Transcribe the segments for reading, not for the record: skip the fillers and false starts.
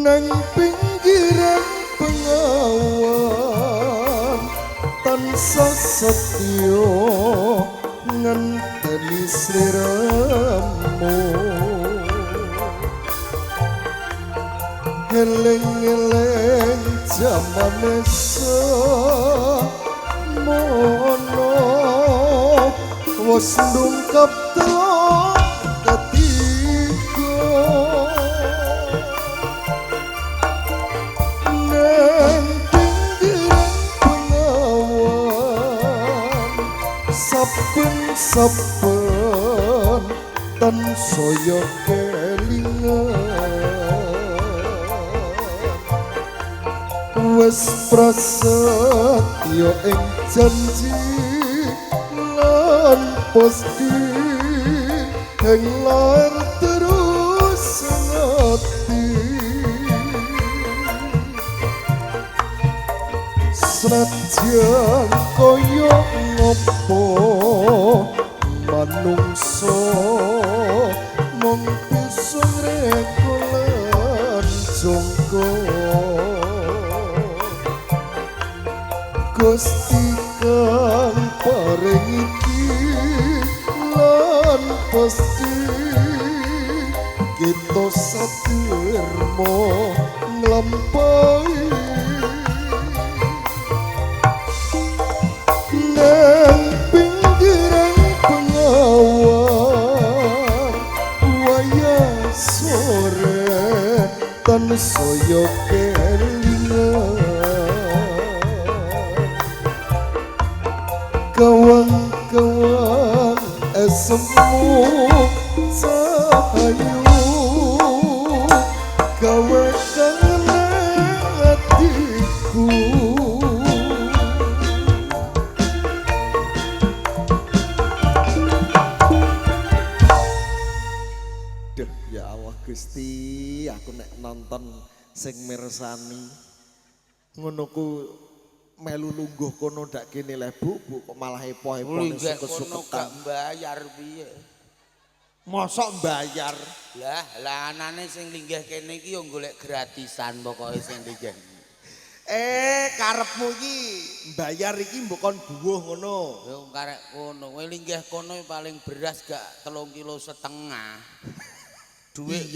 nang pinggiran pengawan tansah setya ngenteni sliramu eleng-eleng jamane semono wis ndungkep ketiga nang pinggiran pengawan saben-saben tansaya kelingan wis prasetya ing janji lan pasti ing lar terus ngati senajan kaya ngopo manungsa mung bisa ngrekolan jongko Gusti kang paring iki lan pasti kita satirmo nglampahi nang pinggiran pengawan wayah sore tansaya kelingan kawan-kawan esemu sahayu gawe kangen hatiku Duh ya Allah Gusti aku nek nonton sing mirsani ngono ku melu lungguh kono ndak kene le Bu kok malah epo-epo suket-suketan gak mbayar piye mosok mbayar lah anane sing linggih kene iki yo golek gratisan pokoke sing linggih karepmu iki mbayar iki mbok kon buwuh ngono yo karek kono kowe linggih kono paling beras gak 3,5 kilo duit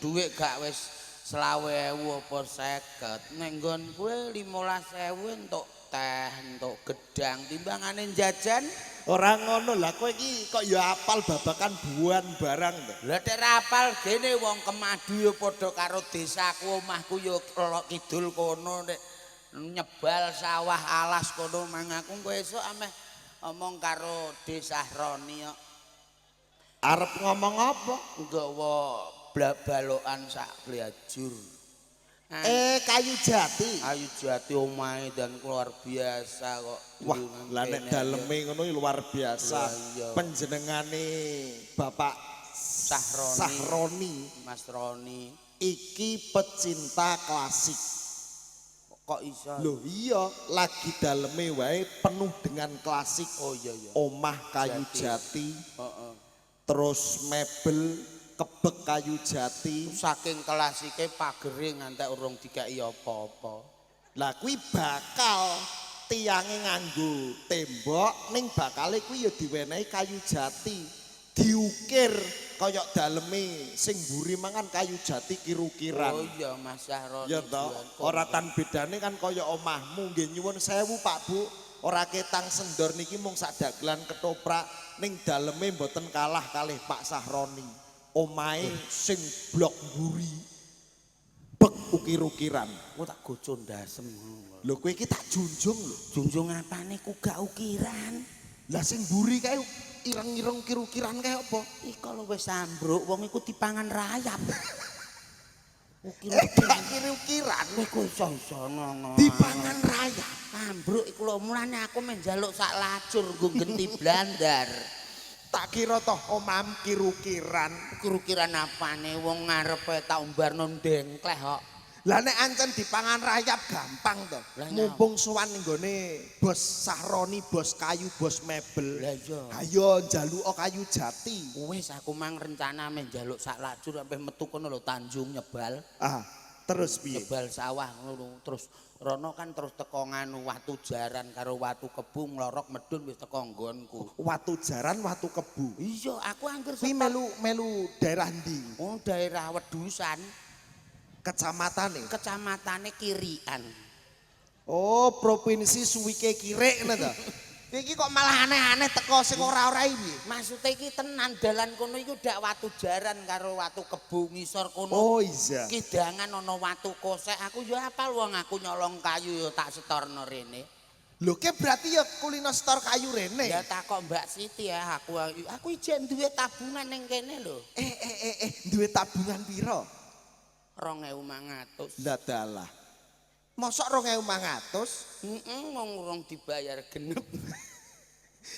duit gak wis 20.000 apa 50 nek nggon kowe 15.000 entuk teh entuk gedang timbangane jajan ora ngono lah kowe iki kok ya apal babakan buan barang to lha nek apal gene wong Kemadu ya padha karo desaku omahku ya lok kidul kono nek nyebal sawah alas kono mang aku kowe esuk ameh omong karo Desa Roni kok arep ngomong apa nggawa balokan sak Bliajur. Kayu Jati. Kayu Jati omahe dan luar biasa kok. Wah, lah nek daleme ngono luar biasa. Panjenengane Bapak Sahroni, Mas Roni. Iki pecinta klasik. Kok iso? Loh iya, lagi daleme wae penuh dengan klasik. Oh iya. Omah kayu jati. Terus mebel kebek kayu jati saking klasike pagere ngantek urung dikai apa-apa. Lah kuwi bakal tiange nganggo tembok ning bakale kuwi ya diwenehi kayu jati diukir kaya daleme sing mburi mangan kayu jati kiru-kiran. Oh iya Mas Sahroni. Ya toh, ora tan bedane kan kaya omahmu nggih nyuwun sewu Pak Bu. Ora ketang sendor niki mung sak dagelan ketoprak ning daleme mboten kalah kalih Pak Sahroni. Omahe sing blok mburi bek ukir-ukiran aku tak goco ndasem lho kowe iki tak junjung lho junjung apane ku gak ukiran lah sing mburi kae ireng-ireng ukir-ukiran kae apa iki kalau wis ambruk wong iku dipangan rayap ukir-ukiran kowe iso ngono dipangan rayap ambruk iku lho mulane aku men njaluk sak lacur nggo genti blandar. Tak kira toh omam kiru-kiran. Kiru-kiran apane wong ngarepe tak umbarno ndengkleh kok. Lah nek ancen dipangan rayap gampang to. Mumpung sowan nggone Bos Sahroni, bos kayu, bos mebel. Lah iya. Ayo njaluk kayu jati. Wis aku mang rencana men njaluk sak lacur sampai metu kono lho Tanjung Nyebal. Ah. Terus piye? Jebal sawah ngono. Terus rono kan terus teko nganu watu jaran karo watu kebu nglorok medun wis teko nggonku. Watu jaran, watu kebu. Iya, aku angger Kuwi melu daerah ndi? oh daerah Wedusan, Kecamatane. kecamatane Kirian. Oh, provinsi Suwike Kirek ngono to. Iki kok malah aneh-aneh teko sing ora-ora iki. Maksudnya iki tenan dalan kono iku dak watu jaran karo watu kebu ngisor kono. Oh iya. Kidangan ana watu kosek. Aku yo apal wong aku nyolong kayu yo tak setorno rene. Lho ke berarti ya kulino store kayu rene. Ya takok Mbak Siti ya aku ijen duwe tabungan ning kene lho. Duwe tabungan piro? 2.500. Lah dalah. Mosok 2.500 Wong urung dibayar genep.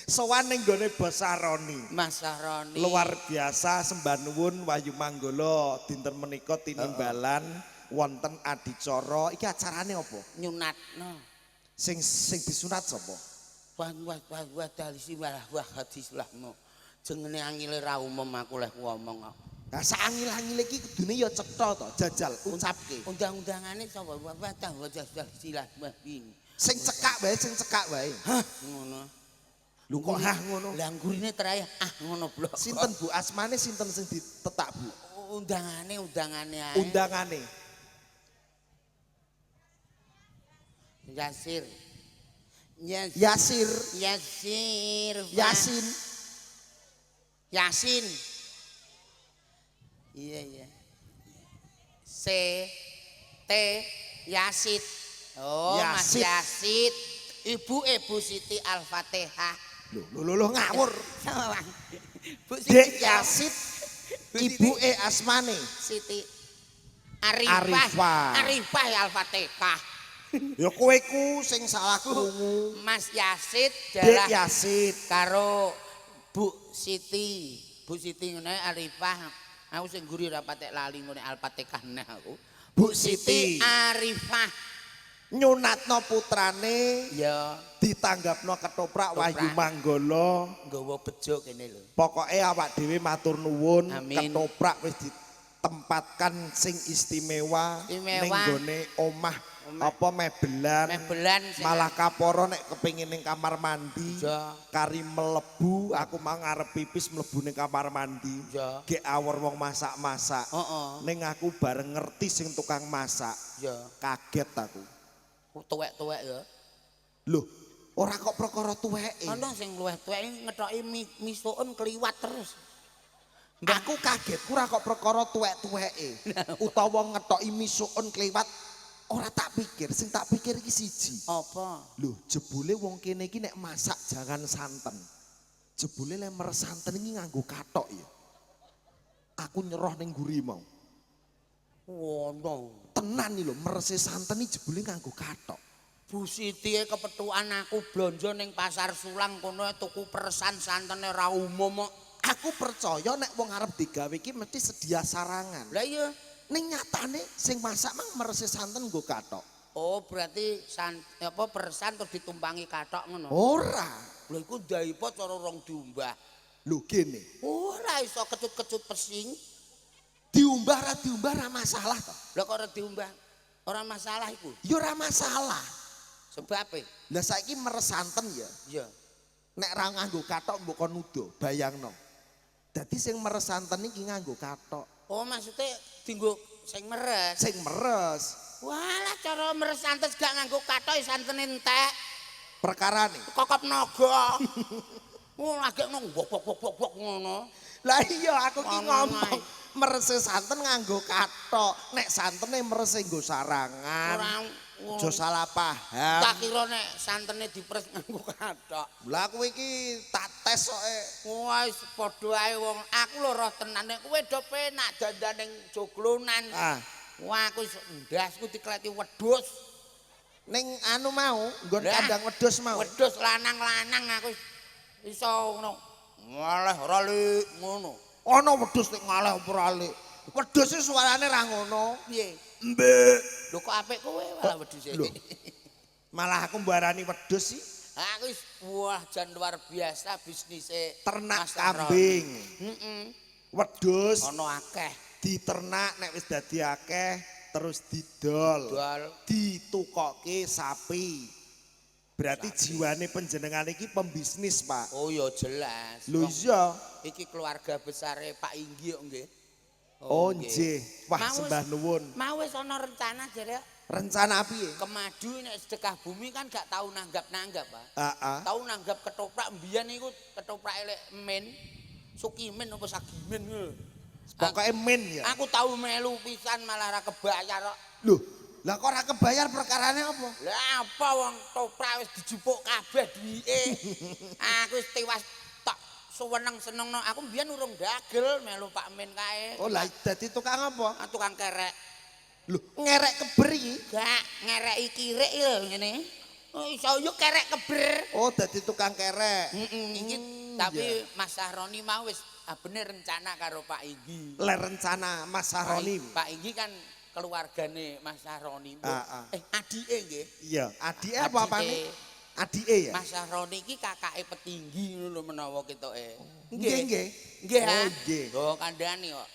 sowan ning gone Bos Saroni. Mas Saroni. Luar biasa sembah nuwun Wahyu Manggala dinten menika tinimbalan wonten adicara. Iki acarane apa? Nyunatno. Sing disunat sapa? Wah dalisi walah wah hadis lahmu. Jengene angile ra umum aku leh ngomong kok. Nah saangil-angile iki kudune ya cetha to, jajal ucapke. Undang-undangane sapa wah tah wajah silah mbing. Sing cekak wae. Hah ngono. Lho kok hah ngono? Lah gurine terakhir ngono blok. Sinten Bu asmane sinten sing ditetak Bu? Undangane ae. Undangane. Yasir. Yasir. Yasin. Yasin. Iya. T Yasid. Oh, Mas Yasid. Yasid. Ibu Siti Al-Fatihah. Lho ngawur. Bu Dek Yasid ibuke asmane Siti Arifah Al-Fatihah. ya kowe ku sing salah krungu. Mas Yasid Dek dalah Yasid karo Bu Siti ngene Arifah. Aku sing guri ra patek lali ngene Al-Fatihah nah aku. Bu Siti Arifah nyunatno putrane ya ditanggapno ketoprak Wahyu Manggala. nggawa bejo kene lho. Pokoke awak dhewe matur nuwun Amin. ketoprak wis ditempatkan sing istimewa ning gone omah apa mebelan Sing malah kaporo nek kepengin ning kamar mandi ya. kari mlebu aku mau ngarep pipis mlebu ning kamar mandi Ya. gek awor wong masak-masak ning aku bareng ngerti sing tukang masak Ya. kaget aku Tuwek-tuwek ya. lho ora kok perkara tuweke Ana sing luwih tuwek ngethoki misuken kliwat terus. aku kaget ora kok perkara tuwek-tuweke utawa ngethoki misuken kliwat ora tak pikir sing tak pikir iki siji Apa? lho jebule wong kene iki nek masak jangan santen jebule lek meres santen iki nganggo kathok ya aku nyerah ning guri mau Wono. tenan iki lho merese santen iki jebule nganggo kathok Bu Siti kepethukan aku blonjo ning pasar Sulang kono tuku peresan santene ra umum kok. aku percaya nek wong arep digawe iki mesti sedia sarangan Lah iya. ning nyatane sing masak mang merese santen nggo kathok Oh, berarti peresan terus ditumpangi kathok ngono. ora Lha iku ndaipot cara rong diumbah. lho gene Ora iso kecut-kecut pesing. diumbah ra masalah to Lah kok ora diumbah? Ora masalah iku. ya ora masalah Sebabe? lah saiki meres santen ya Iya. nek ra nganggo kathok mbok kon nuduh bayangno dadi sing meres santen iki nganggo kathok Oh, maksudnya dienggo sing meres. sing meres Walah cara meres santen gak nganggo kathok santene entek. perkarane Kokop naga. Oh, lagi wok ngono. lah iya aku ki Ngomong ngomong ae. merese santen nganggo kathok nek santene merese nggo sarangan Ora aja salah paham tak kira nek santene diperes nganggo kathok. lah kowe iki tak tes soke Wah, wis padha ae wong. Aku lho roh tenan nek kowe do penak dandan ning joglonan. Wah, aku ndasku dikleti wedhus. ning anu mau nggon Lah, kandang wedhus mau Wedhus lanang-lanang aku iso ngono. Malah ora lik ngono. ana wedhus nek ngaleh ora alik wedhus iki suarane ra ngono Piye? mbek Lho kok apik kowe malah wedhus Lho. malah aku mbarani wedhus sih Aku wis wah jan luar biasa bisnise ternak Mas Taroni. kambing Heeh. wedhus Ana akeh. diternak nek wis dadi akeh terus didol, Dol. ditukokke sapi. Berarti jiwane panjenengan iki pembisnis, Pak. Oh ya jelas. Lho iya. Iki keluarga besare Pak Inggi kok nggih. Oh nggih. Wah sembah nuwun. Mau wis ana rencana jare Rencana piye? Kemadu nek sedekah bumi kan gak tau nanggap-nanggap, Pak. Heeh. Tau nanggap ketoprak mbiyen niku ketoprak elek men. Sukimen apa sagimen lho. Pokoke min ya. Aku tau melu pisan malah ra kebayar kok. Lho, lah kok ora kebayar perkarane apa? Lah apa wong toprak wis dijupuk kabeh duwike. Aku wis tewas tok seneng-senengno. Aku mbiyen urung dagel melu Pak Min kae. Oh lah dadi tukang apa? Tukang kerek. Lho, ngerek keber iki. Gak ngereki kirik lho ngene. Oh iso yo kerek keber. Oh dadi tukang kerek. Iki tapi Mas Sahroni mau wis bener rencana karo Pak Inggi. Le rencana Mas Sahroni. Pak Inggi kan keluargane Mas Sahroni. Adike nggih. Iya, adike apa apane? Adike ya? Mas Sahroni iki kakake petinggi ngono lho menawa ketoke. Nggih, nggih. Nggih. Oh, nggih. Lho kandhani kok.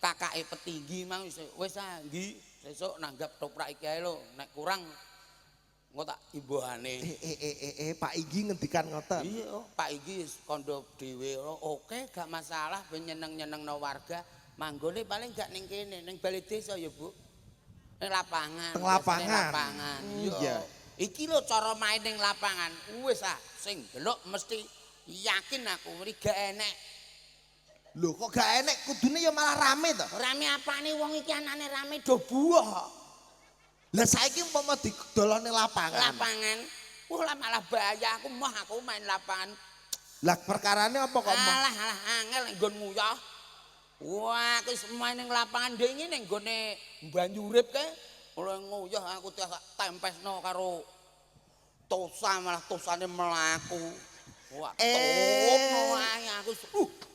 Kakake petinggi mau wis Nggi sesuk nanggap toprak iki ae lho. Nek kurang engko tak imbahane. Pak Inggi ngendikan ngoten. Iya, Pak Inggi kondo dhewe. Oke, gak masalah ben nyeneng-nyenengno warga. Manggone paling gak ning kene, ning balai desa ya, Bu. Ning lapangan. Teng lapangan. Ning lapangan. Iya. Iki lho cara main ning lapangan. Wis sing delok mesti yakin aku mriki gak enek. Lho kok gak enek kudune ya malah rame to. Rame apane wong iki anane rame do buah. Lah saiki umpama didolone lapangan. Lapangan. Lah malah bahaya aku main lapangan. Lah perkarane apa kok mah? Alah angel nek nggon nguyah. Wah, aku main ning lapangan dhewe ning nggone Banjurip kae. Oleh nguyah aku tak tempesno karo Tosa malah tosane melaku. Wah, topno ae aku.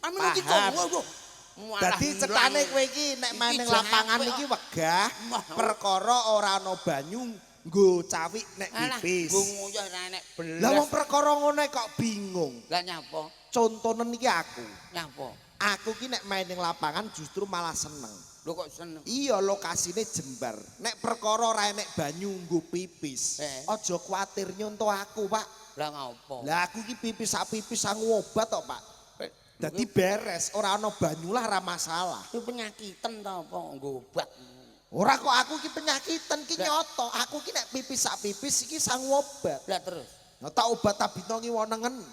Amin iki kok. Dadi cetane kowe iki nek main ning lapangan iki wegah perkara ora ana banyu nggo cawik nek pipis. Nggo nguyah ora enek belas. Lah wong perkara ngono kok bingung. Lah nyapa? Contonen iki aku. Nyapa? Aku ki nek main ning lapangan justru malah seneng. Lho kok seneng? Iya lokasine jembar. Nek perkara ora enek banyu nggo pipis. Aja kuwatir nyonto aku, Pak. Lah ngopo? Lah aku iki pipis sak pipis sangu obat kok, Pak. Dadi beres, ora ana banyu lah ora masalah. Itu penyakitan ta apa nggo obat? Ora kok aku iki penyakitan ki nyoto. Aku ki nek pipis sak pipis iki sangu obat. Lah terus. Nah tak obat tabito ki wonengen.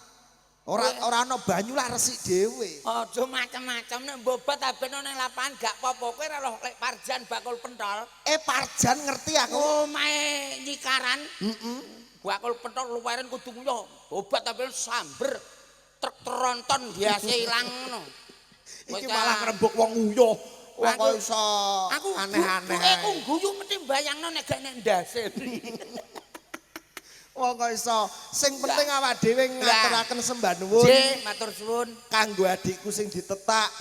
Ora ana banyu lah resik dhewe. Aja macam-macam nek obat abeno ning lapangan gak apa-apa kowe ora loh lek Parjan bakul pentol. Parjan ngerti aku. Oh mae nyikaran. Bakul pentol luweren kudu nguyah. Obat abeno samber. Truk tronton biasa ilang ngono. Iki malah ngrembug wong nguyuh. Wong kok iso aneh-aneh. Aku guyu mesti bayangno nek gak nek ndase. Wong kok iso sing penting awak dhewe ngaturaken sembah nuwun. Nggih, matur suwun Kanggo adikku sing ditetak.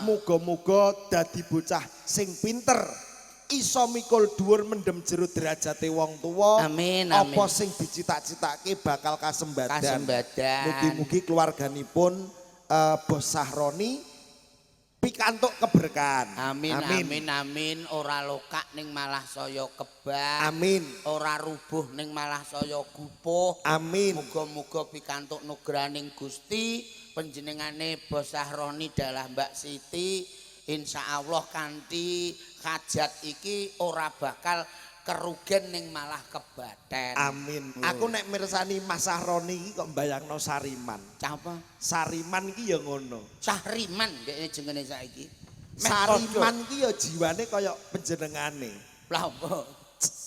Muga-muga dadi bocah sing pinter. Iso mikul dhuwur mendem jero derajate wong tuwa. Amin, amin. Apa sing dicita-citake bakal kasembadan. Mugi-mugi keluarganipun Bos Sahroni pikantuk keberkahan. Amin, amin, amin. Ora lokak ning malah saya kebak. Amin. Ora rubuh ning malah saya gupuh. Amin. Muga-muga pikantuk nugraning Gusti panjenengane Bos Sahroni dalah Mbak Siti. Insyaallah kanthi hajat iki ora bakal kerugen ning malah kebaten. Amin. Aku nek mirsani Mas Sahroni iki kok mbayangno Sariman. Capa? Sariman iki ya ngono. Sahriman dekne jenenge saiki. Sariman iki ya jiwane kaya panjenengane. Lah apa?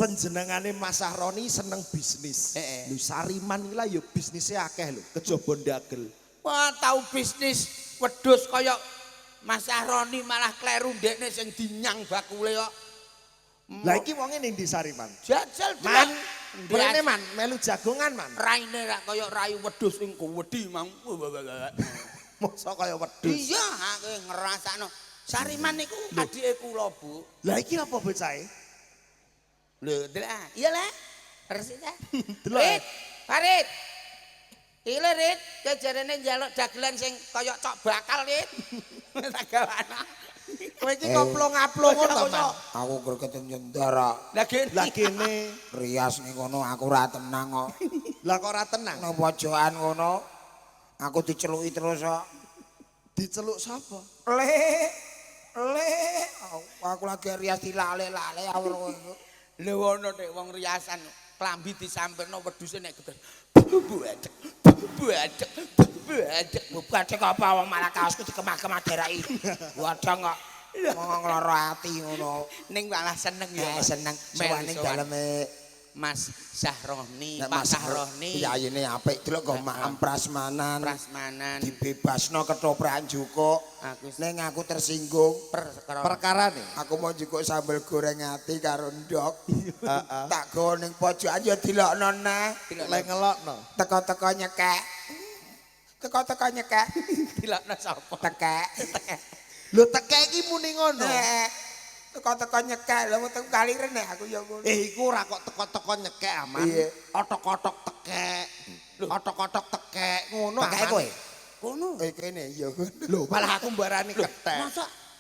Panjenengane Mas Sahroni seneng bisnis. Lho Sariman iki lah ya bisnise akeh lho, kejaba ndagel. Wah, tau bisnis wedhus kaya Mas Sahroni malah kleru ndekne sing dinyang bakule kok. Lah iki wonge ning ndi Sariman? Jajal Man, brene man, melu jagongan man. Raine rak kaya rai wedhus sing gowedhi mang. Mosok kaya wedhus. Iya, aku ngrasakno. Sariman niku adike kula, Bu. Lah iki apa bocahe? Lho, delok. Iya lah. Resik ta? Delok. Rit, Farid. Iki lho Rit, kejarene njaluk dagelan sing kaya cok bakal Rit. Tak gawana. Kowe iki koplo-ngaplo ngono to, Man. Aku greget nyendara. Lah gene. Lah kene, Rias ning kono aku ora tenang kok. lah kok ora tenang. Nang pojokan kono aku diceluki terus kok. Diceluk sapa? Le. Aku lagi rias dilale-lale aku. Lho ono nek wong riasan klambi disampirno wedhuse nek geter. Buadek. Bukan apa wong malah kaosku dikemah-kemah deraki. Wadang kok ngloro ati ngono. Ning malah seneng ya. Seneng sowane daleme Mas Sahroni, Nek Pak Mas Sahroni. Piyayine apik delok kok maam prasmanan. Prasmanan. Dibebasno ketoprak njukuk. Ning aku tersinggung Perkarane. aku mau njukuk sambel goreng ati karo ndok. Tak go ning pojokan ya dilokno neh. Lek ngelokno. Teko-teko nyekek. Teko-teko nyekek. Dilakno sapa? Tekek. Lho tekek iki muni ngono. Teko-teko nyekek lho metu kaliren nek aku ya ngono. Iku ora kok teko-teko nyekek aman. Iya. Otok-otok tekek. Otok-otok tekek ngono. Tekek Aman. kowe. Kono. Kene ya ngono. Lho, malah aku mbarani ketek.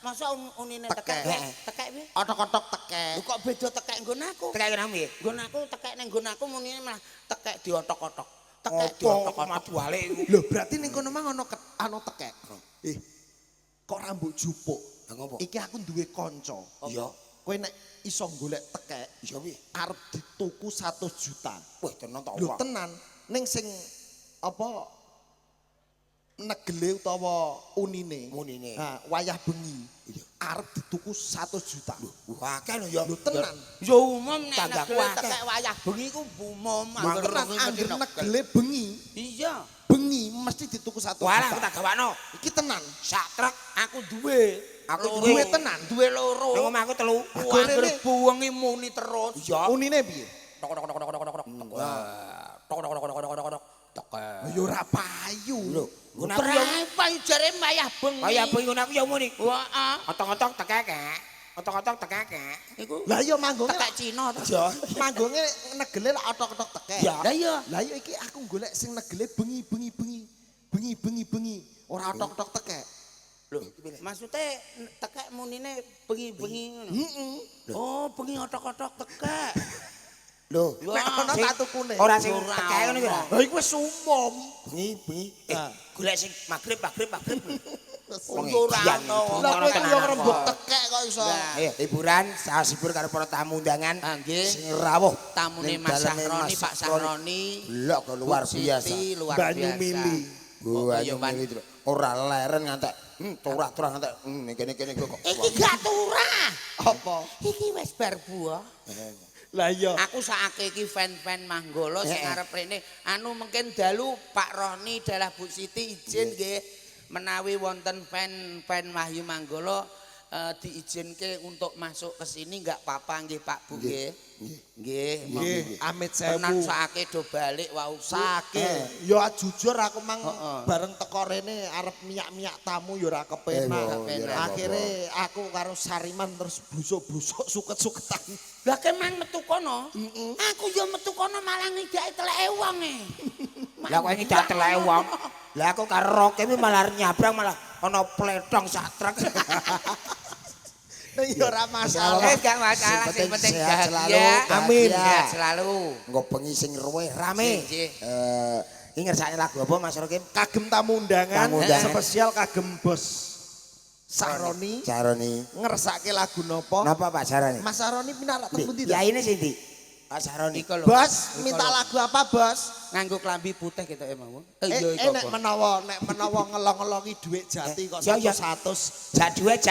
Masa unine tekek. Tekek piye? Otok-otok tekek. Lu kok beda tekek nggon aku? Tekek nang piye? Nggon aku tekek ning nggon aku munine malah tekek diotok-otok. Tekek Apa diotok-otok. madu balik iku. Lho, berarti ning kono mang ana tekek. Kok rambut jupuk. Lah ngopo? Iki aku duwe kanca. Iya. Kowe nek iso golek tekek, Iya piye? arep dituku 100 juta. Wah, tenan ta Lho apa? tenan, ning sing apa negele utawa unine. Unine. Nah, wayah bengi. Iya. Arep dituku 100 juta. Wah, akeh lho ya. Lho tenan. Ya umum nek Tanggaku negeri akeh. tekek wayah bengi ku umum. Tenan angger negele bengi. Iya. Bengi mesti dituku 100 Wah, aku juta. tak gawakno. Iki tenan. Sak truk Aku duwe. Aku Loro. duwe tenan. Duwe loro. nang omahku telu. Wah, Anggere anggere buwengi muni terus. Iya. Unine piye? Tok tok tok tok tok tok tok. Tok tok tok tok tok tok tok. Tekek. Ya ora payu. Lho, ngono aku ya. Berapa jare wayah bengi? Kaya bengi ngono aku ya muni. Heeh. Otok-otok tekek. Otok-otok tekek. Iku Lah iya manggonge tekek Cina to. Ya. manggonge negele lak otok-otok tekek. Ya. Lah iya. Lah iya iki aku golek sing negele bengi. Ora otok-otok tekek. Lho, maksudnya tekek munine bengi-bengi ngono. Heeh. Oh, bengi otok-otok tekek. Lho, Nek ana sing- tak tukune. ora sing Ora tekek ngono kuwi. Lah iku wis umum. Bengi. Ah. Golek sing magrib. Wong Ora edian. ono. Lah kowe tenan yo apa? rembug tekek kok iso. Lah. Ayo hiburan, saya hibur karo para tamu undangan. Ah, nggih. Sing rawuh. Tamune Ning Mas daleme Sahroni, Mas Pak Sahroni. Lho, kok luar Bu biasa. Siti, luar Banyu biasa. mili. Gua iya, Pan. nyumili terus. Ora leren ngantek. Turah-turah ngantek. Kene kok. Iki gak turah. Apa? Iki wis bar buah. Lah iya. Aku sakake iki fan-fan Manggolo sing Heeh. arep rene anu mungkin dalu Pak Roni dalah Bu Siti izin nggih menawi wonten fan Wahyu Manggolo diizinke untuk masuk ke sini enggak apa-apa nggih Pak Bu nggih. Nggih. Nggih, amit Tenan sewu. sakake do balik wau Sake. Ya jujur aku mang Heeh. bareng teko rene arep miyak-miyak tamu ya ora kepenak. ya ora Akhire aku karo Sariman terus busuk-busuk suket-suketan. Lah kemang metu kono. Aku yo metu kono malah ngidake teleke wong e. Lah kowe ngidak teleke wong. Lah aku karo roke iki malah nyabrang malah ana pletong sak truk. Ya ora masalah. Gak masalah sing penting sehat selalu. bahagia. Amin. Sehat selalu. Engko bengi sing ruweh rame. Nggih. Iki ngersakne lagu apa Mas Rokim? Kagem tamu undangan, Tamu undangan. spesial kagem Bos Sahroni Saroni. ngersake lagu nopo? Napa Pak Saroni? Mas Sahroni pinarak teng pundi? Ya ini sih Di. Pak Saroni. Iko lho. Bos, minta lagu apa, Bos? Nganggo klambi putih gitu emang. Nek menawa ngelong-ngelongi dhuwit jati kok Ya, ya. 100. Jaduet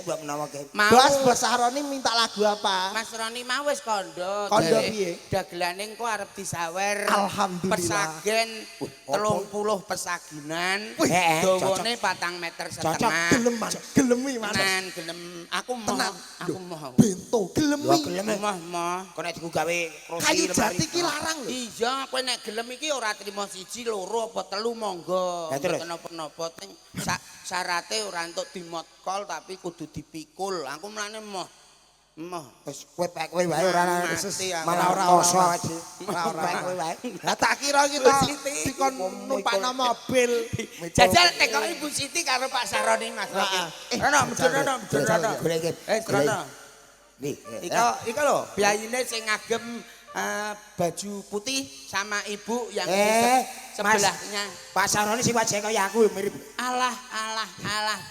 buat menawa Kim. Mau Bos Sahroni minta lagu apa? Mas Roni mau wis kondo. Kondo Jare piye? Dagelane engko arep disawer. Alhamdulillah. Pesagen 30 pesaginan. Heeh, Dawane 4 meter Cocok, setengah. Geleman, gelemi mana? Tenan gelem. Aku mau. Tenan. Aku mau. Bento, Lho gelemi. gelem. Mau. Kok nek diku gawe kursi Kayu lemari. jati ki larang lho. Iya, kowe nek gelem iki ora trimo 1, 2 apa 3 monggo. Ya, terus? Mboten napa-napa ting syarate ora entuk dimotkol tapi kudu dipikul. Aku mlane moh Emoh. Wis kowe pek kowe wae ora Mati aku. malah ora oso aja. Ora. Pek kowe wae. Lah tak kira kita Siti. dikon numpakno mobil. Jajal teko Ibu Siti karo Pak Saroni Mas Roki. Rono, mujur rono, mujur rono. Golek. Rono. Nih. Iko lho, biayine sing ngagem baju putih sama ibu yang di sebelahnya. Pak Saroni sing wajah kaya aku mirip. Alah,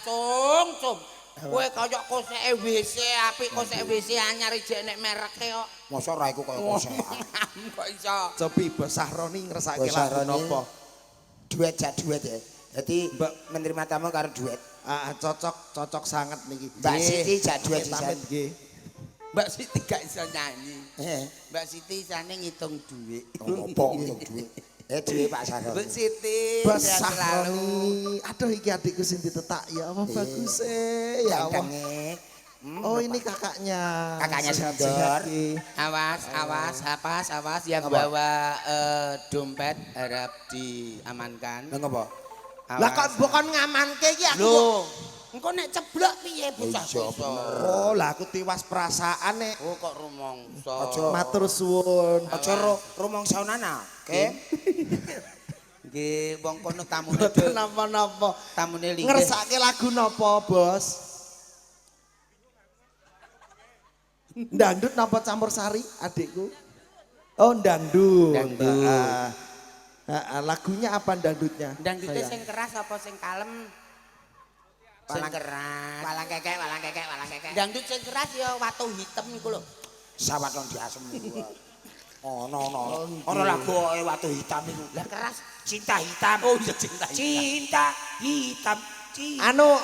cung. Kowe kaya koseke WC apik, koseke WC anyar ijek nek mereke kok. Mosok ora iku kaya kosek. Kok iso? Cobi Bos Sahroni ngersake Bos lagu Sahroni. napa? Duet ya. Jadi menerima tamu karo duet. Cocok sangat niki. Mbak Siti jak duet Amit-amit sisan. nggih. Mbak Siti gak iso nyanyi. Heeh. Mbak Siti sane ngitung duit. Opo untuk duit. Duit Pak Saroni. Mbak Siti Bos sehat selalu. Sahroni. Aduh iki adikku sing ditetak ya apa bagus ya Allah. Gantenge. Oh ini kakaknya. Kakaknya Sehat-sehat, Sendor. nggih. Awas yang bawa dompet harap diamankan. Nang apa? Lah kok bukan ngamanke iki aku. Lho, engko nek ceblok piye bocah Iya, iso? Oh lah aku tiwas perasaan nek. Oh kok rumangsa. Aja. Matur suwun. Aja rumangsa nana. Oke. Nggih, wong kono tamune Boten napa-napa. tamune linggih. Ngersake lagu napa, Bos? Dangdut napa campur sari adikku? Oh, dangdut. Dangdut. Lagunya apa dangdutnya? Dangdute Sayang? sing keras apa sing kalem? Sing keras. Walang kekek. Dangdut sing keras ya watu hitam iku lho. Sawat nang diasem. Ono lagu watu hitam iku. Lah keras. Cinta hitam. Oh iya cinta. Cinta hitam. Anu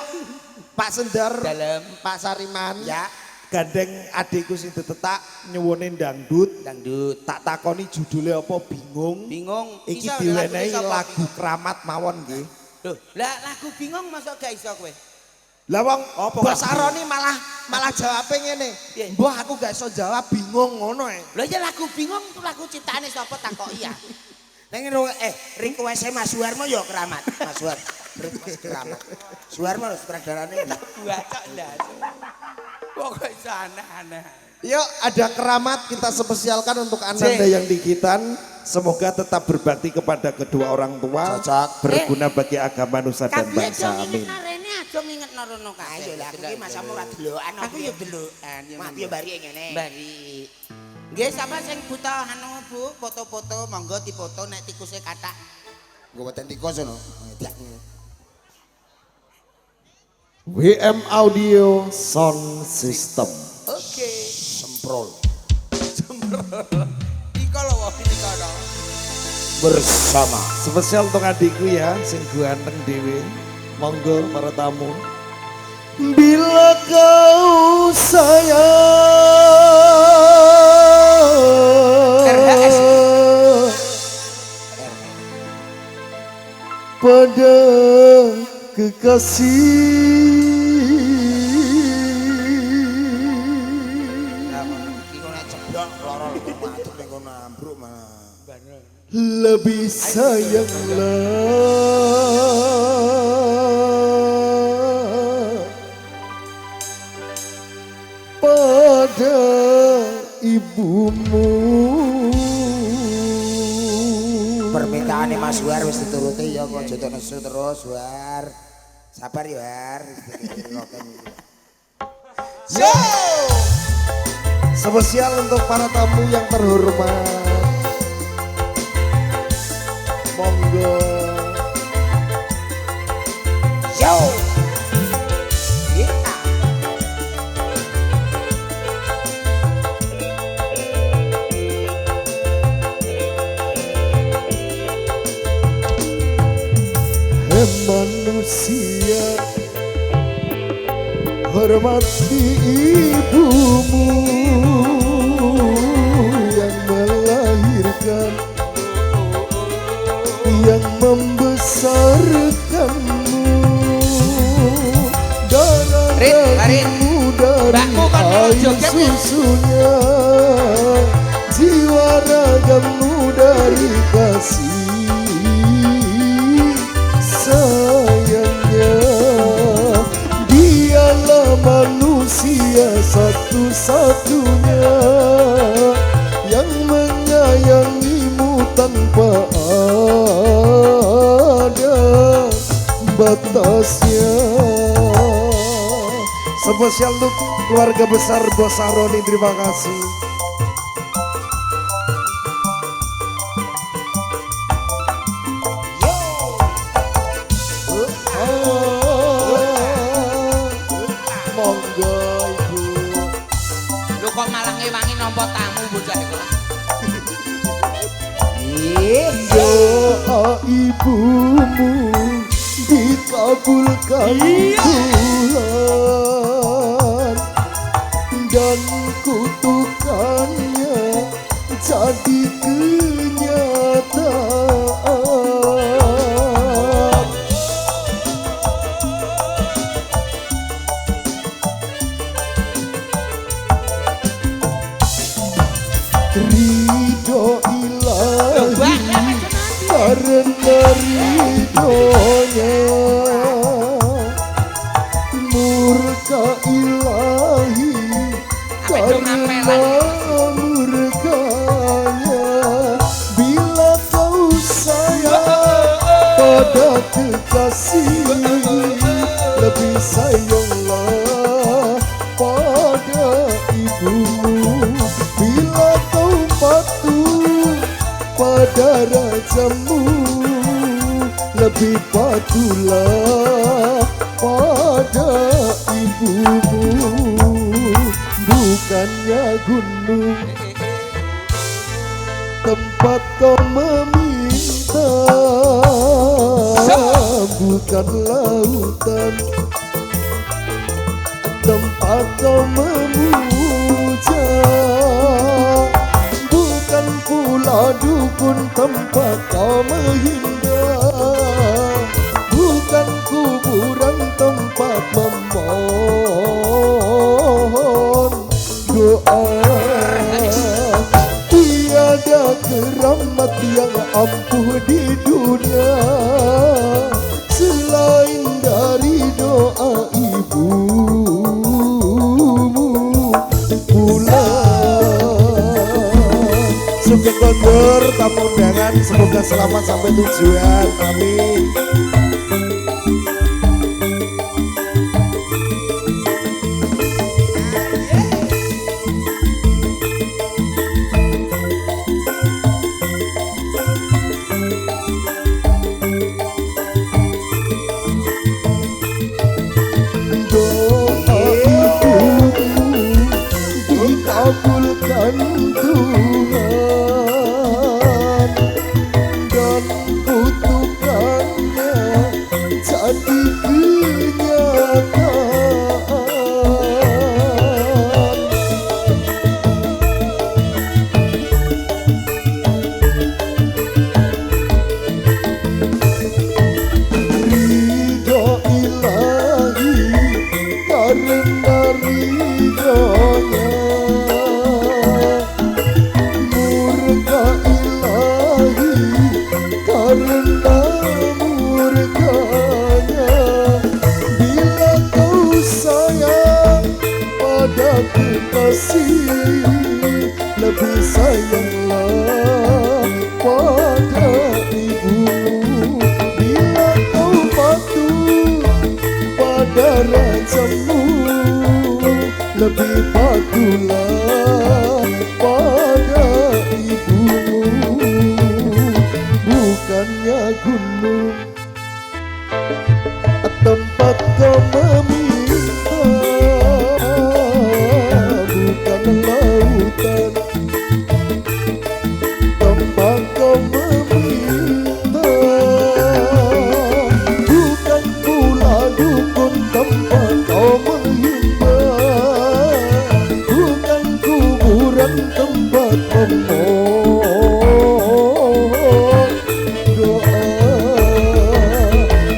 Pak Sendor, Dalem. Pak Sariman, Ya. gandeng adikku sing ditetak nyuwunin dangdut. Dangdut. Tak takoni judulnya apa bingung. Bingung. Iki Iso, diwenehi lagu iso, lagu keramat mawon nggih. Loh, lah lagu bingung masuk gak iso kowe? Lah wong Apa Bos lagu? Saroni malah jawabe ngene. Piye? Mbah aku gak iso jawab bingung ngono e. Lah ya lagu bingung itu lagu ciptaane sapa takoki ya. Neng request Mas Suwarmo ya keramat. Mas Suwar. Request keramat. Suwarmo sutradarane. Baca ndak. Kok iso aneh-aneh. Yuk ada keramat kita spesialkan untuk Ananda yang digitan. Semoga tetap berbakti kepada kedua orang tua. Cocok. Berguna bagi agama nusa dan Kabeh bangsa. aja Amin. nginget rene aja nginget rono kabeh. Ayo lah aku iki masamu ora delokan. Aku ya delokan ya. Mak yo bari ngene. Bari. Nggih sapa sing buta anu Bu, foto-foto monggo dipoto nek tikuse kathak. Nggo weten tikus ngono. WM Audio Sound System. Oke. Semprol. Iko lho wong iki kono. Bersama Spesial untuk adikku ya, sing ganteng dewe. Monggo para tamu. Bila kau RHS. sayang pada kekasih Iku nek ceblok loro matur ning kono ambruk malah. lebih sayanglah pada ibumu. Permintaane Mas Suwar wis dituruti ya kok aja nesu terus Suwar. Sabar ya, War. So, spesial untuk para tamu yang terhormat. Monggo. Yo. Kita. Hai manusia, hormati ibumu yang melahirkan, yang membesarkanmu. Darah Rin, Rin. dagingmu dari Mbakmu kan kalau air joget ya? susunya, jiwa ragamu dari kasih sayangnya. Dialah manusia satu-satunya spesial untuk keluarga besar Bos Sahroni, terima kasih. Monggo Ibu. Lho kok malah ngewangi nampa tamu bocah iku. Doa ibumu dikabulkan Tuhan, dan kutukannya jadi kenyataan. Ridho ilahi karena ridhonya, murka ilahi karena murkanya. Bila kau sayang pada kekasih, lebih sayanglah pada ibumu. Bila kau patuh pada rajamu, lebih patuhlah pada ibumu. Bukannya gunung tempat kau meminta, bukan lautan tempat kau memuja, bukan pula dukun tempat kau menghindar, bukan kuburan tempat memohon doa. Tiada keramat yang ampuh di dunia selain dari doa ibumu pula. Sugeng kondur tamu undangan, semoga selamat sampai tujuan. Amin. Dikabulkan Tuhan, dan kutukannya jadi kenyataan. Ridho ilahi karena ridhonya, murka ilahi karena murkanya. Bila kau sayang pada kekasih, lebih sayanglah pada ibumu. Bila kau patuh pada rajamu, lebih patuhlah pada ibumu. Bukannya gunung tempat kau meminta, bukan lautan tempat kau meminta, bukan pula dukun tempat kau menghindar, bukan kuburan tempat memohon doa.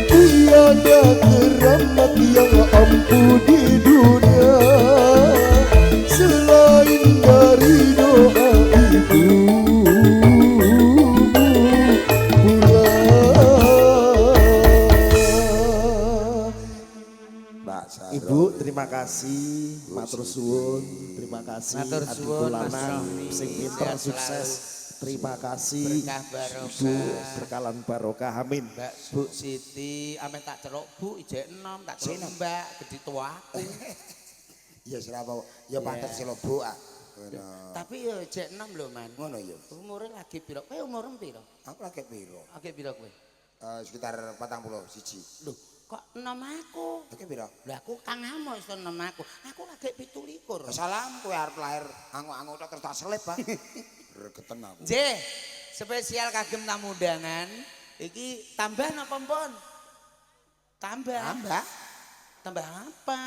Tiada keramat yang ampuh di dunia selain dari doa ibumu pula. Ibu, terima kasih. Matur suwun, terima kasih. Matur suwun, Mas Lanang Rohmi. sing pinter Sehat sukses. Terima kasih. Berkah barokah. Ibu, berkalan barokah. Amin. Mbak Bu Siti, ame tak celuk Bu ijek enom, tak celuk Mbak, gede tuaku. Iya sira apa ya pantes selobo ah. Tapi ya jek enom lho man. Ngono ya. Umure lagi piro? Kowe umurmu piro? Aku lagi piro? Lagi piro kowe? Sekitar 41. Lho, kok enom aku? Lagi piro? Lah aku Kang Amo iso enom aku. Aku lagi 17. Salam kowe arep lahir angok-angok terus tak selip, Pak. Regeten aku. J, spesial kagem tamu undangan. Iki tambah napa mpun? Tambah. Tambah apa?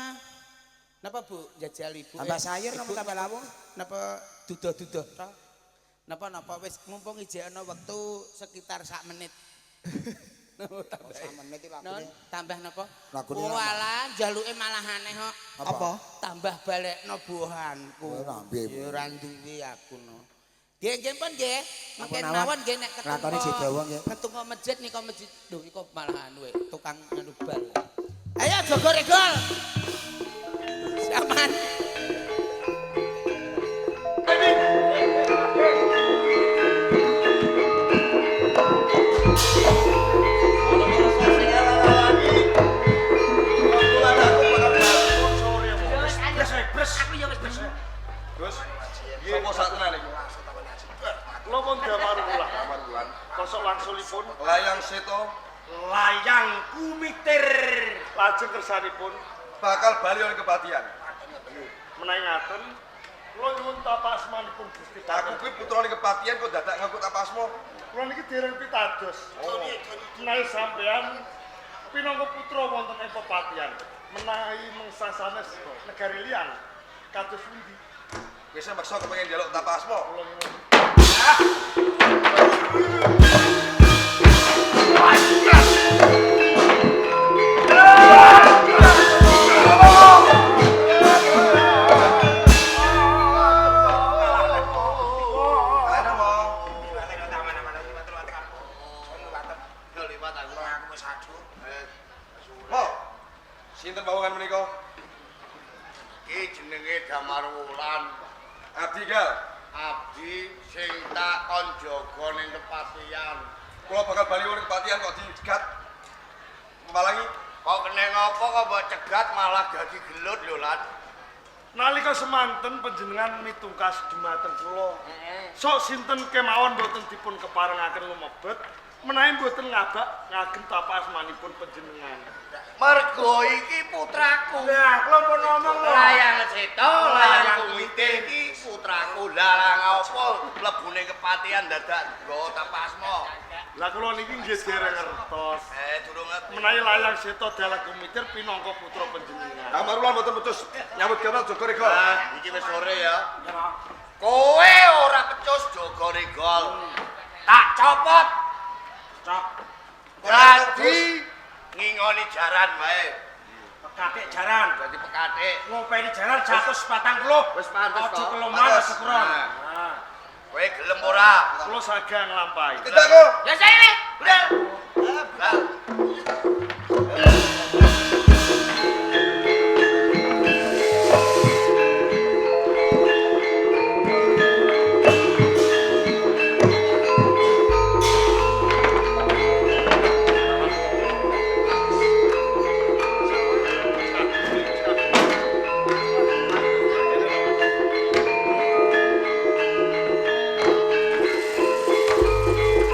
Napa Bu jajal Ibu? Tambah sayur napa tambah lawuh? Napa duduh-duduh to? Napa wis mumpung ijek ana wektu sekitar sak menit. Napa tambah? Sak menit iki Non, tambah napa? Lagune lama. Walah jaluke malah aneh kok. Apa? Tambah balekno buahanku. Oh, rambe. Ya ora duwe aku no. Nggih pun nggih. Mungkin Ampun, mawon nggih nek nglakoni jidawang nggih. ketemu masjid nika masjid. Lho iku malah anu tukang anu bal. Ayo jogo regol. Siaman. Terus, sopo sak tenan iki? Kula pun damarulah. Kosok langsulipun Layang Seto layang kumitir. Lajeng kersanipun bakal bali oleh kepatian. menawi ngaten kula nyuwun tapak asmanipun Gusti Aku kuwi putrane kepatian kok dadak ngaku tapasmu. Kula niki dereng pitados. Menawi sampean pinangka putra wonten ing pepatian, menawi mangsa sanes negari liyan kados pundi? Wis maksa kepengin njaluk tapasmu. Kula nyuwun Ana mo. Mo. Sinten bawangan menika? Iki jenenge Damar Wulan. Abdi Gal. Abdi sing tak kon jaga ning kepatian. Kula bakal bali oleh kepatian kok dicegat. Malangi. Kok kene ngopo kok mbok cegat malah dadi gelut lho, Lan. nalika semanten panjenengan mitungkas dumateng kula. Sok sinten kemawon boten dipun keparengaken lumebet, menawi boten ngabak ngagem tapak asmanipun panjenengan. Mergo iki putraku. Lah, kula pun ngomong lho. Layang Seto, layang kumitir iki putraku. Lah ngopo mlebune kepatian dadak nggawa tapasmu? Lah kula niki nggih dereng ngertos. Durung ngerti. Menawi layang Seto dalah kumitir pinangka putra panjenengan. Amarulan boten putus nyambut gawe Jogo Regol. Nah, iki wis sore ya. Kowe ora pecus Jogo Regol. Tak copot. Cak, Dadi ngingoni jaran wae. pekatik jaran. Dadi pekatik. Ngopeni jaran 140. Wis pantes Aja kok. keloman Pantes. sekron. Nah. Nah, Kowe gelem ora? kula saged nglampahi. Tidak kok. Ya saya. Udah. Lah.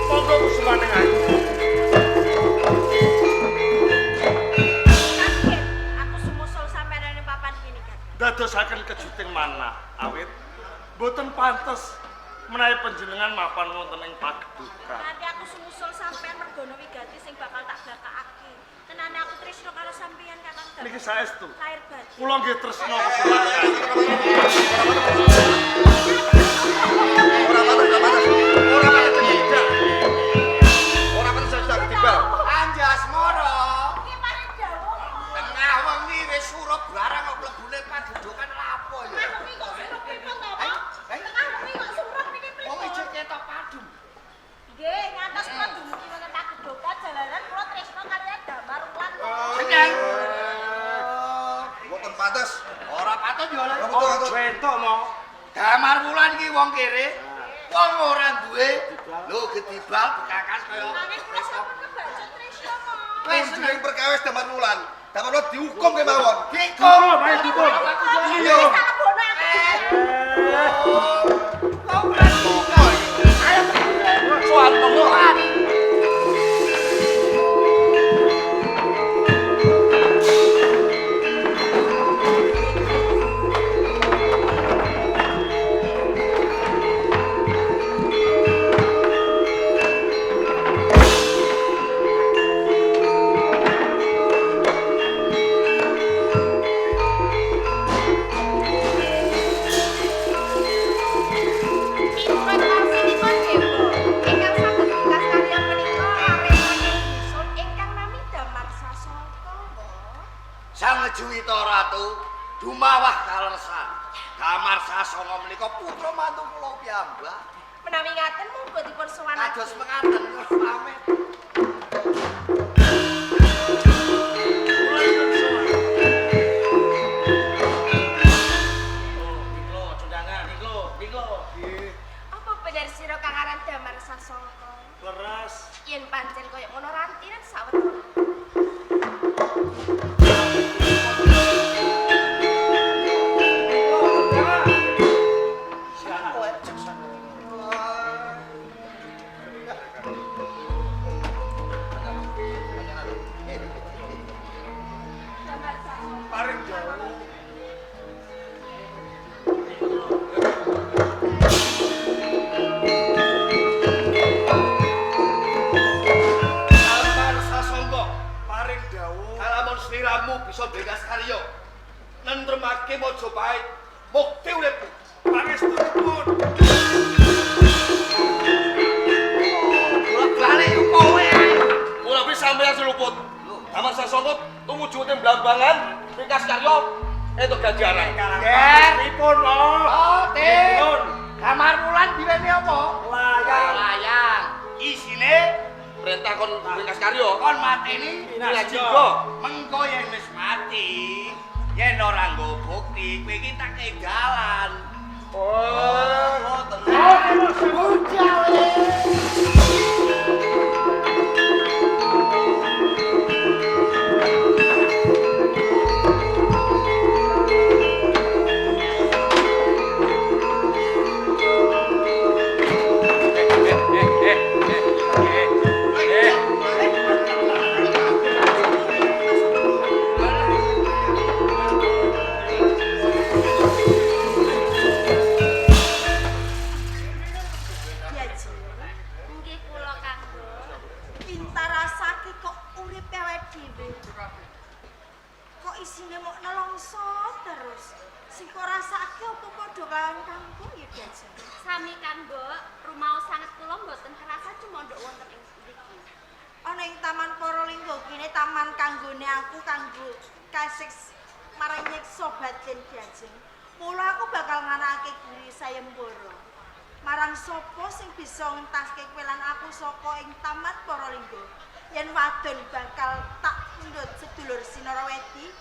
Monggo kusumaning ayu. Kaget, aku sumusul sampai dari papan kini kan. Dadosaken kejuting manah awit boten pantes menawi panjenengan mapan wonten ing pagedukan. Nanti aku sumusul sampai mergono wigati sing bakal tak bakakake. Tenane aku tresno karo sampeyan kakang Damar. Niki saestu. Lahir batin. Kula nggih tresna kusumaning ayu. Ora pantes tidak. Ora pantes tidak ketibal. Anjasmara. Iki paling jauh. Tengah wengi wis surup barang kok mlebune pagedukan lapo ya. Aku iki kok suruh pripun to, Pak? Tengah wengi kok suruh niki pripun? Wong ijek ketok padum. Nggih, ngantos kula dumugi wonten pagedokan jalanan kula tresno kaliyan Damar Wulan. Seneng. Boten pantes. Ora patut yo Ora betul. Bentuk mo. Damar Wulan iki wong kere. Wong ora duwe. Lho gedibal bekakas kaya. Nanging kula sampun kebacut tresno kok. Wis Kunjung perkawis Damar Wulan. Dapat dihukum kemawon. Dihukum. Ayo dukun. Iya. Kau berani kau. Ayo. Soal pengelolaan. Sang Juwita Ratu dumawah kaleresan. Damar Sasonga menika putra mantu kula piyambak. Menawi ngaten monggo dipun sowan. Kados mekaten kula pamit. Apa bener sira kang aran Damar Sasongko? Leres. Yen pancen koyo ngono rantinan sawetara. Paring jauh. Damar Sasongko Paring dawuh. kalamun sliramu bisa bebas karya. Nentremake Majapahit mukti uripmu. Pangestunipun. Bolak-balik yo kowe ae. Ora bisa sampeyan seluput. Damar Sasongko tumuju ing Blambangan ringkas karya entuk ganjaran. Pripun lho? Oh, Tim. Pripun? Kamar Wulan diweni apa? Layang. Layang. Isine perintah kon ringkas karya. Kon mateni Pinajingga. Mengko yen wis mati, yen ora nggo bukti, kowe iki tak kei dalan. Oh, tenang. Diaji. Nggih kula kanggo. Pintar rasake kok urip awake dhewe. Kok isine mok nelongso terus. Sing kok rasake apa padha kalian kanggo ya Diaji. Sami kanggo rumaos sanget kula mboten kerasa cumondhok wonten ing mriki. Ana ing Taman Paralingga kene taman kanggone aku kanggo kasih marang nyiksa batin Diaji. Mula aku bakal nganakake guri sayembara. Marang sapa sing bisa ngentaske kowe lan aku saka ing Taman Paralingga. Yen wadon bakal tak pundhut sedulur Sinarawedi,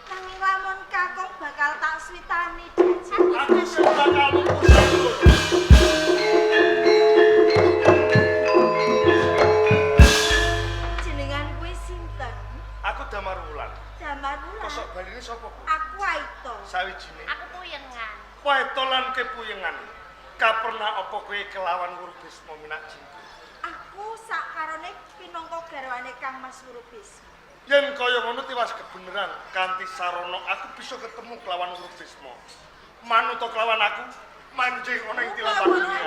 nanging lamun kakung bakal tak switani Diaji. Aku sing bakal ngurusi. Jenengan kuwi sinten? Aku Damar Wulan. Damar Wulan. Kosok baline sapa? Aku Aito. Sawijine. Aku puyengan. Paetolan kepuyengan. Kapernah apa kowe kelawan Wurubisma Minajingga? Aku sakarone pinangka garwane Kang Mas Wurubisma. Yen kaya ngono tiwas kebeneran kanthi sarana aku bisa ketemu kelawan Wurubisma. Manut kelawan aku manjing ana ing tilam dunia.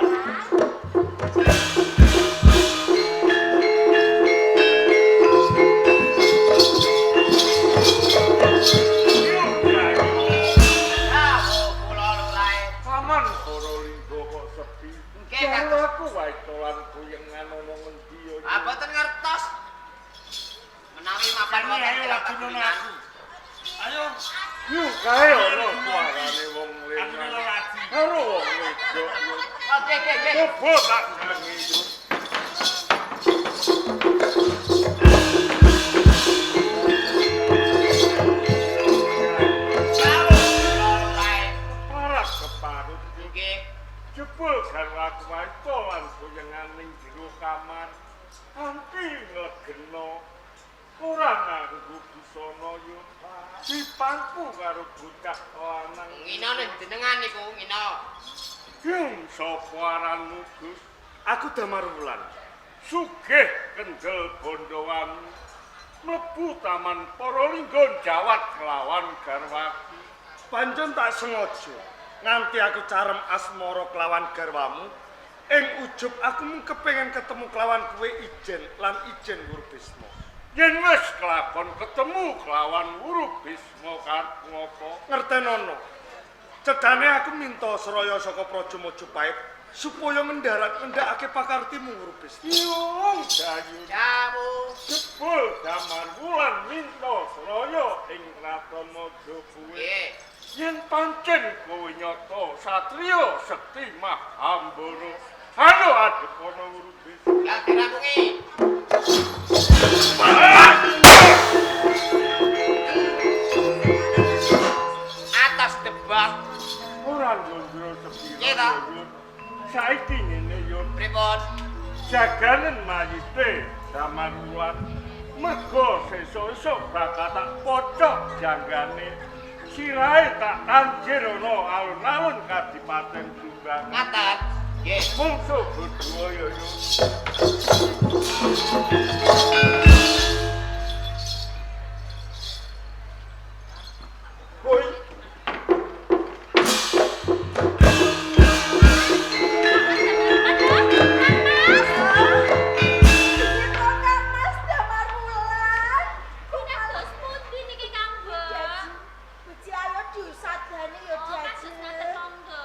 Paman Paralingga kok sepi. Nggih, Kang. Aku wae dolan kuyengan ana ngendi yo. Ah, boten ngertos. Menawi mapan wonten tilam pagunungan. Ayo, Yuk kae ana suarane wong aku lengan. lelaki. Karo wong wedok yo. Oke, oke, oke. Coba tak jenengi yo. Paras keparut yo. Nggih. Jebul karo aku wae dolan kuyengan ning jero kamar. Anti nglegeno ora nganggo busana yo. Dipangku karo bocah lanang. Ngino ning jenengan niku, ngino. Sapa aranmu, Gus? Aku Damar Wulan. Sugih kendel bondowan. Mlebu taman Paralingga jawat kelawan garwaku. Pancen tak sengaja nganti aku carem asmara kelawan garwamu. Ing ujub aku mung kepengin ketemu kelawan kowe Ijen lan Ijen Wurubisma. Yen wis kelakon ketemu kelawan Wurubisma karep ngopo? Ngertenono. Cedhane aku minta seraya saka Praja Majapahit supaya ngendhakake pakartimu Wurubisma. Yung dayu Jamu. jebul Damar Wulan minta seraya ing kraton Majapahit. Nggih. Yen pancen kowe nyata satriya sekti Mahambara, ayo adep ana Wurubisma. Lah dirampungi. Atas debak. Ora ndondro sepira. Nggih ta? Saiki ngene yo. Pripun? Jaganen mayite Damar Wulan. Mergo sesuk-esuk bakal tak pocok janggane. Sirahe tak anjir ana alun-alun Kadipaten Jombang. Ngaten. Nggih. Mungsuh berdua yo. Koi Mas Damar Wulan. Pinados pundi niki Kang Mbok? Buji ayo diusadani ya Oh, kados Jaji. ngoten monggo.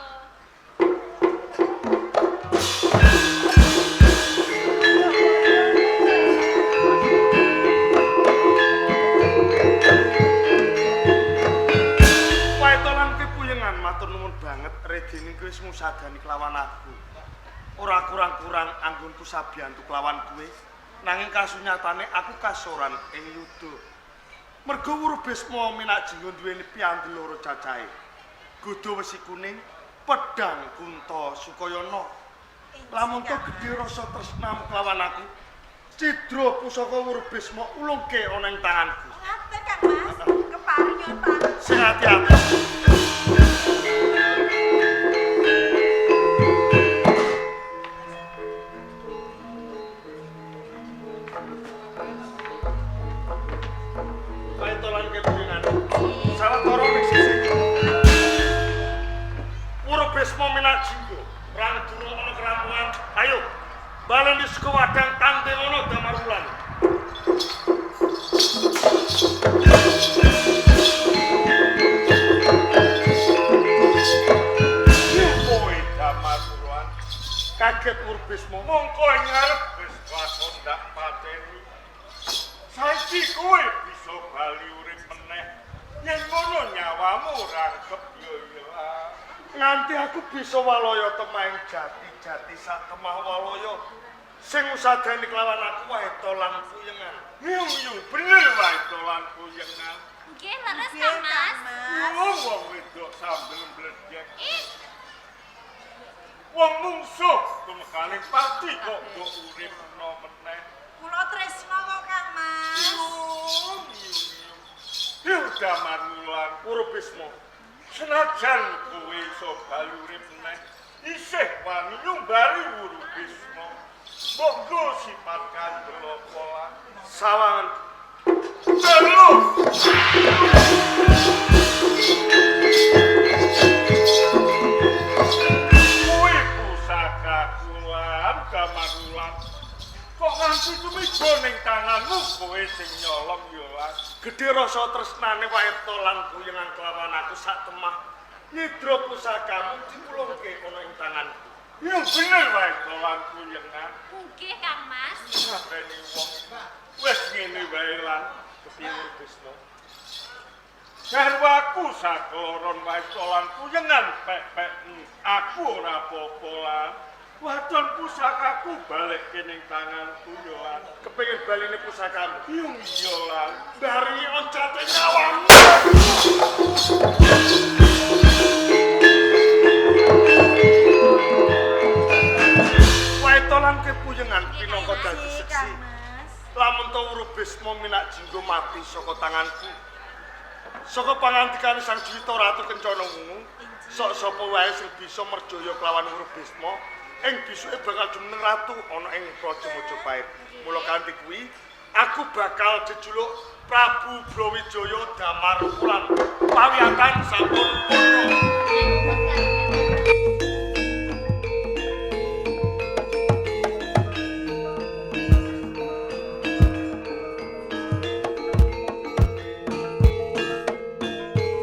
Paetolan kepuyengan matur nuwun banget redene kowe wis ngusadani kelawan aku. Ora kurang-kurang anggonku sabiyantu kelawan kowe. Nanging kasunyatane aku kasoran ing yuda. Mergo Wurubisma minak jinggo duweni piyantu loro cacahe. Gudha Wesi Kuning, pedang Kunta Sukayana. Lamun to gedhe rasa tresnamu kelawan aku, cidra pusaka Wurubisma ulungke ana ing tanganku. Ngaten Kang Mas, keparingan Pak. Sing ati-ati. Paetolan kepuyengan. Sawetara ning sisi. Wurubisma minak jinggo, rang durung ana kerampungan. Ayo, balen saka wadang tanding ana Damar Wulan. kowe Damar Wulan. Kaget Wurubisma. Mongko ing ngarep wis lakon ndak pateni. Saiki kowe bisa bali urip meneh. Yen ngono nyawamu rangkep yo yo. Nganti aku bisa walaya temahing jati sak temah walaya. Sing usadani kelawan aku wae tolan puyengan. Yung bener wae dolan puyengan. Nggih, leres Kang Mas. Wong wedok sambil mbledek. Ih, Wong mungsuh tumekaning pati kok mbok urip no meneh. Kula tresna kok Kang Mas. Yung Damar Wulan. Wurubisma. Senajan kowe iso bali urip meneh, isih wani nyumbari Wurubisma. Monggo sifat kandel pola. Sawangan. Telu. Kowe pusaka kulan Damar Wulan. Kok nganti tumiba ning tanganmu kowe sing nyolong yo lan. Gedhe rasa tresnane wae tolan puyengan kelawan aku sak temah. Nyidra pusakamu dipulungke ana ing tanganku. Yo bener wae dolan puyengan. nggih Kang Mas. Sapene wong wis ngene wae lan kepiye Wurubisma. Garwaku sakloron wae dolan puyengan pek-pek aku ora apa-apa lan. Wadon pusakaku balik kening tanganku yo lan. Kepengin baline pusakamu. Yung yo lan. Dari oncate nyawamu. Wae tolan kepuyengan pinangka dadi seksi. lamun to Urubisma minak jinggo mati saka tanganku. Saka pangandikane Sang Juwita Ratu Kencana Wungu, sok sapa wae sing bisa merjaya kelawan Urubisma, ing bisuke bakal jumeneng ratu ana ing Praja Majapahit. Mula kanthi kuwi, aku bakal jejuluk Prabu Brawijaya Damarwulan. Pawiyatan sampun purna.